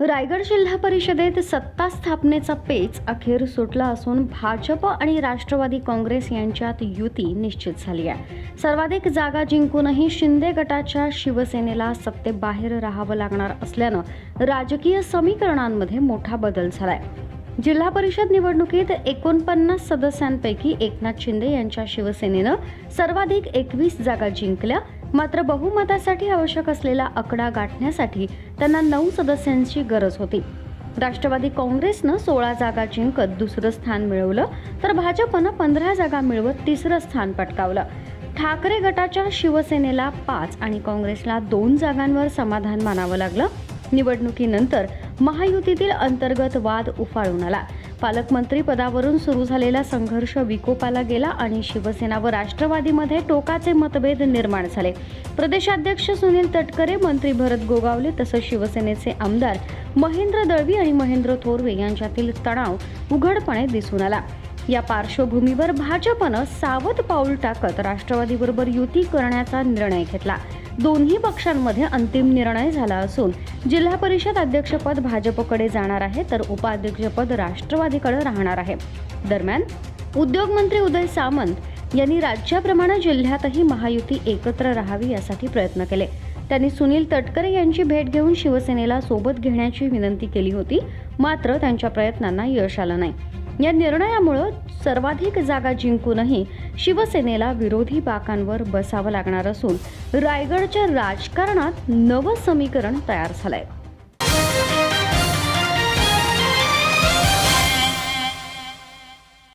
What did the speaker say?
रायगड जिल्हा परिषदेत सत्ता स्थापनेचा पेच अखेर सुटला असून भाजप आणि राष्ट्रवादी काँग्रेस यांच्यात युती निश्चित झाली आहे. सर्वाधिक जागा जिंकूनही शिंदे गटाच्या शिवसेनेला सत्तेबाहेर राहावं लागणार असल्यानं राजकीय समीकरणांमध्ये मोठा बदल झालाय. जिल्हा परिषद निवडणुकीत 49 सदस्यांपैकी एकनाथ शिंदे यांच्या शिवसेनेनं सर्वाधिक 21 जागा जिंकल्या. मात्र बहुमतासाठी आवश्यक असलेला आकडा गाठण्यासाठी त्यांना 9 सदस्यांची गरज होती. राष्ट्रवादी काँग्रेसनं 16 जागा जिंकत दुसरं स्थान मिळवलं, तर भाजपनं 15 जागा मिळवत तिसरं स्थान पटकावलं. ठाकरे गटाच्या शिवसेनेला 5 आणि काँग्रेसला 2 जागांवर समाधान मानावं लागलं. निवडणुकीनंतर महायुतीतील अंतर्गत वाद उफाळून आला. पालकमंत्री पदावरून सुरू झालेला संघर्ष विकोपाला गेला आणि शिवसेना व राष्ट्रवादीमध्ये टोकाचे मतभेद निर्माण झाले. प्रदेशाध्यक्ष सुनील तटकरे, मंत्री भरत गोगावले तसंच शिवसेनेचे आमदार महेंद्र दळवी आणि महेंद्र थोरवे यांच्यातील तणाव उघडपणे दिसून आला. या पार्श्वभूमीवर भाजपनं सावध पाऊल टाकत राष्ट्रवादीबरोबर युती करण्याचा निर्णय घेतला. दोन्ही पक्षांमध्ये अंतिम निर्णय झाला असून जिल्हा परिषद अध्यक्षपद भाजपकडे जाणार आहे, तर उपाध्यक्षपद राष्ट्रवादीकडे राहणार आहे. दरम्यान उद्योगमंत्री उदय सामंत यांनी राज्याप्रमाणे जिल्ह्यातही महायुती एकत्र राहावी यासाठी प्रयत्न केले. त्यांनी सुनील तटकरे यांची भेट घेऊन शिवसेनेला सोबत घेण्याची विनंती केली होती, मात्र त्यांच्या प्रयत्नांना यश आलं नाही. या निर्णयामुळे सर्वाधिक जागा जिंकूनही शिवसेनेला विरोधी बाकांवर बसावं लागणार असून रायगडच्या राजकारणात नवं समीकरण तयार झालंय.